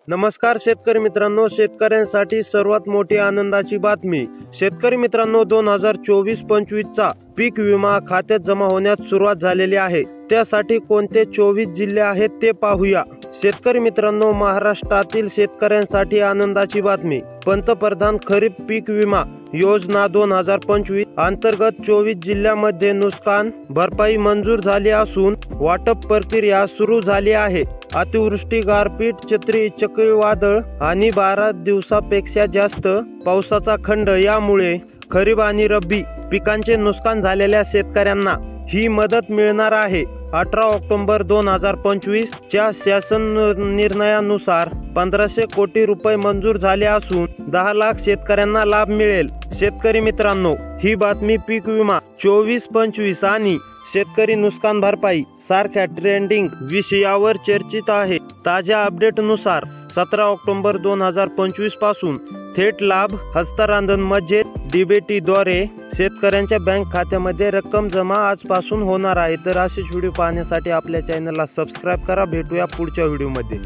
नमस्कार शेतकरी मित्रांनो, शेतकऱ्यांसाठी सर्वात मोठी आनंदाची बातमी। शेतकरी मित्रांनो, 2024-25 चा पीक विमा खात्यात जमा होण्यास सुरुवात झालेली आहे। त्यासाठी कोणते 24 जिल्हे आहेत ते पाहूया। शेतकरी मित्रांनो, महाराष्ट्रातील शेतकऱ्यांसाठी आनंदाची बातमी। पंतप्रधान खरीप पीक विमा योजना 2025 अंतर्गत 24 जिल्ह्यांमध्ये नुकसान भरपाई मंजूर झाली असून वाटप प्रक्रिया सुरू झाली आहे। अतिवृष्टी, गारपीट, चक्रीवादळ आणि 12 दिवसापेक्षा जास्त पावसाचा खंड यामुळे खरीप आणि रब्बी पिकांचे नुकसान झालेल्या शेतकऱ्यांना ही मदत मिळणार आहे। 18 ऑक्टोबर 2025 च्या शासन निर्णयानुसार 1500 कोटी रुपये मंजूर झाले असून 10 लाख शेतकऱ्यांना लाभ मिळेल। शेतकरी मित्रांनो, ही बातमी पीक विमा 24-25 आणि शेतकरी नुकसान भरपाई सारख्या ट्रेंडिंग विषयावर चर्चित आहे। ताज्या अपडेटनुसार 17 ऑक्टोबर 2025 पासून थेट लाभ हस्तांतरण म्हणजे डीबीटीद्वारे शेतकऱ्यांच्या बँक खात्यामध्ये रक्कम जमा आजपासून होणार आहे। तर असेच व्हिडिओ पाहण्यासाठी आपल्या चॅनलला सबस्क्राइब करा। भेटूया पुढच्या व्हिडिओमध्ये।